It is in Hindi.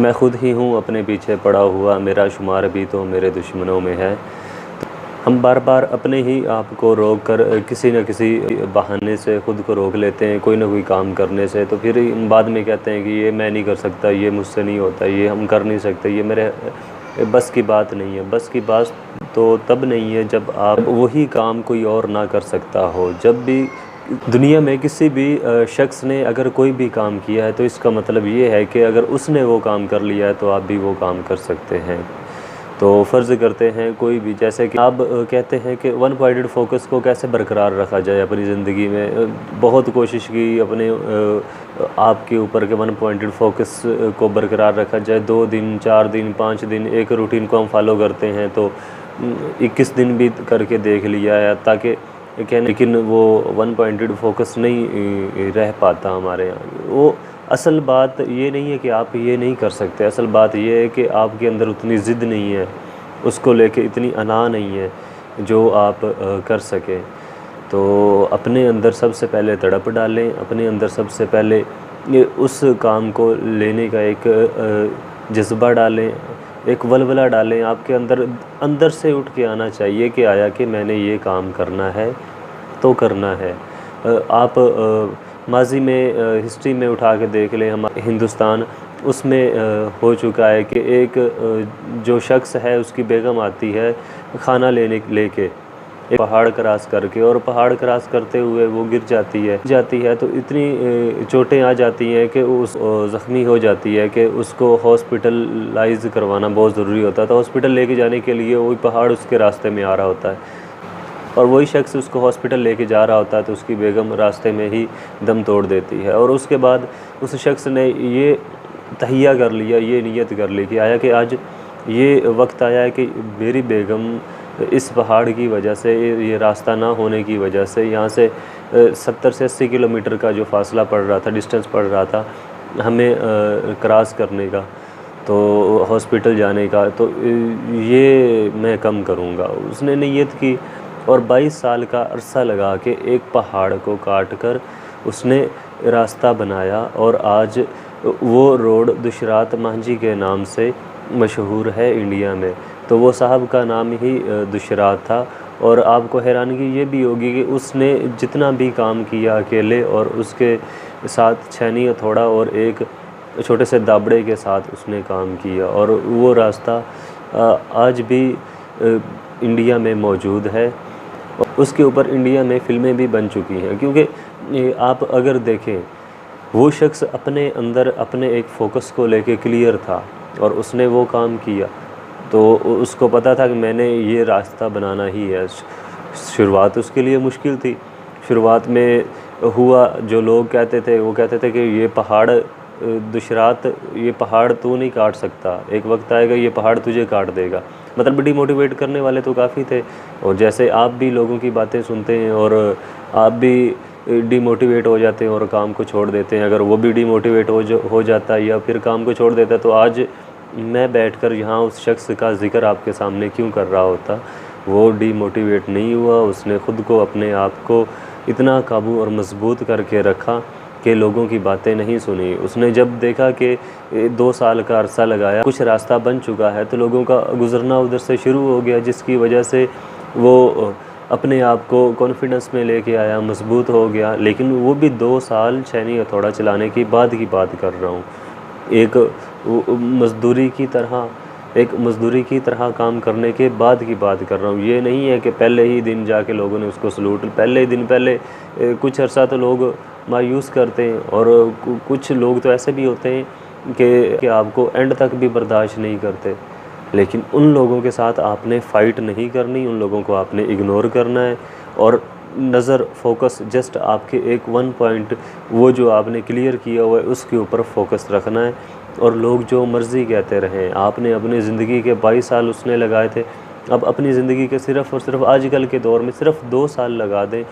मैं खुद ही हूँ अपने पीछे पड़ा हुआ, मेरा शुमार भी तो मेरे दुश्मनों में है। हम बार बार अपने ही आप को रोक कर किसी न किसी बहाने से ख़ुद को रोक लेते हैं, कोई ना कोई काम करने से। तो फिर बाद में कहते हैं कि ये मैं नहीं कर सकता, ये मुझसे नहीं होता, ये हम कर नहीं सकते, ये मेरे बस की बात नहीं है। बस की बात तो तब नहीं है जब आप वही काम कोई और ना कर सकता हो। जब भी दुनिया में किसी भी शख्स ने अगर कोई भी काम किया है तो इसका मतलब ये है कि अगर उसने वो काम कर लिया है तो आप भी वो काम कर सकते हैं। तो फ़र्ज़ करते हैं कोई भी, जैसे कि आप कहते हैं कि वन पॉइंटेड फ़ोकस को कैसे बरकरार रखा जाए अपनी ज़िंदगी में। बहुत कोशिश की अपने आप के ऊपर के वन पॉइंटेड फ़ोकस को बरकरार रखा जाए। 2 दिन, 4 दिन, 5 दिन एक रूटीन को हम फॉलो करते हैं तो 21 दिन भी करके देख लिया है, ताकि कहने, लेकिन वो वन पॉइंटेड फ़ोकस नहीं रह पाता हमारे यहाँ। वो असल बात ये नहीं है कि आप ये नहीं कर सकते, असल बात ये है कि आपके अंदर उतनी ज़िद नहीं है, उसको लेके इतनी अना नहीं है जो आप कर सकें। तो अपने अंदर सबसे पहले तड़प डालें, अपने अंदर सबसे पहले ये उस काम को लेने का एक जज़्बा डालें, एक वलवला डालें। आपके अंदर से उठ के आना चाहिए कि आया कि मैंने ये काम करना है तो करना है। आप माजी में हिस्ट्री में उठा के देख लें, हमारे हिंदुस्तान उसमें हो चुका है कि एक जो शख्स है उसकी बेगम आती है खाना लेके एक पहाड़ क्रॉस करके, और पहाड़ क्रॉस करते हुए वो गिर जाती है तो इतनी चोटें आ जाती हैं कि उस ज़ख्मी हो जाती है कि उसको हॉस्पिटलाइज़ करवाना बहुत ज़रूरी होता है। तो हॉस्पिटल लेके जाने के लिए वही पहाड़ उसके रास्ते में आ रहा होता है और वही शख्स उसको हॉस्पिटल लेके जा रहा होता है तो उसकी बेगम रास्ते में ही दम तोड़ देती है। और उसके बाद उस शख्स ने ये तहिया कर लिया, ये नियत कर ली कि आया कि आज ये वक्त आया है कि मेरी बेगम इस पहाड़ की वजह से, ये रास्ता ना होने की वजह से, यहाँ से 70 से 80 किलोमीटर का जो फासला पड़ रहा था, डिस्टेंस पड़ रहा था हमें क्रॉस करने का, तो हॉस्पिटल जाने का, तो ये मैं कम करूँगा। उसने नियत की और 22 साल का अरसा लगा के एक पहाड़ को काट कर उसने रास्ता बनाया और आज वो रोड दुशरात मांझी के नाम से मशहूर है इंडिया में। तो वो साहब का नाम ही दुशरात था। और आपको हैरानगी ये भी होगी कि उसने जितना भी काम किया अकेले, और उसके साथ छैनी हथौड़ा और एक छोटे से दाबड़े के साथ उसने काम किया, और वो रास्ता आज भी इंडिया में मौजूद है। उसके ऊपर इंडिया में फ़िल्में भी बन चुकी हैं, क्योंकि आप अगर देखें वो शख्स अपने अंदर अपने एक फ़ोकस को लेके क्लियर था और उसने वो काम किया। तो उसको पता था कि मैंने ये रास्ता बनाना ही है। शुरुआत उसके लिए मुश्किल थी। शुरुआत में हुआ, जो लोग कहते थे वो कहते थे कि ये पहाड़ दुशरात, ये पहाड़ तू नहीं काट सकता, एक वक्त आएगा ये पहाड़ तुझे काट देगा। मतलब डिमोटिवेट करने वाले तो काफ़ी थे। और जैसे आप भी लोगों की बातें सुनते हैं और आप भी डिमोटिवेट हो जाते हैं और काम को छोड़ देते हैं। अगर वो भी डिमोटिवेट हो जाता है या फिर काम को छोड़ देता है तो आज मैं बैठकर यहाँ उस शख्स का ज़िक्र आपके सामने क्यों कर रहा होता। वो डिमोटिवेट नहीं हुआ, उसने ख़ुद को, अपने आप को इतना काबू और मजबूत करके रखा कि लोगों की बातें नहीं सुनी। उसने जब देखा कि 2 साल का अरसा लगाया, कुछ रास्ता बन चुका है, तो लोगों का गुज़रना उधर से शुरू हो गया, जिसकी वजह से वो अपने आप को कॉन्फिडेंस में लेके आया, मजबूत हो गया। लेकिन वो भी 2 साल छैनी हथौड़ा चलाने की बात कर रहा हूँ। एक मज़दूरी की तरह काम करने के बाद की बात कर रहा हूँ। ये नहीं है कि पहले ही दिन जाके लोगों ने उसको सलूट, पहले ही दिन पहले कुछ अर्सा तो लोग मायूस करते हैं, और कुछ लोग तो ऐसे भी होते हैं कि आपको एंड तक भी बर्दाश्त नहीं करते। लेकिन उन लोगों के साथ आपने फ़ाइट नहीं करनी, उन लोगों को आपने इग्नोर करना है और नज़र फोकस जस्ट आपके एक 1 पॉइंट, वो जो आपने क्लियर किया हुआ है उसके ऊपर फोकस रखना है। और लोग जो मर्ज़ी कहते रहें, आपने अपनी ज़िंदगी के 22 साल उसने लगाए थे, अब अपनी ज़िंदगी के सिर्फ़ और सिर्फ आजकल के दौर में सिर्फ 2 साल लगा दें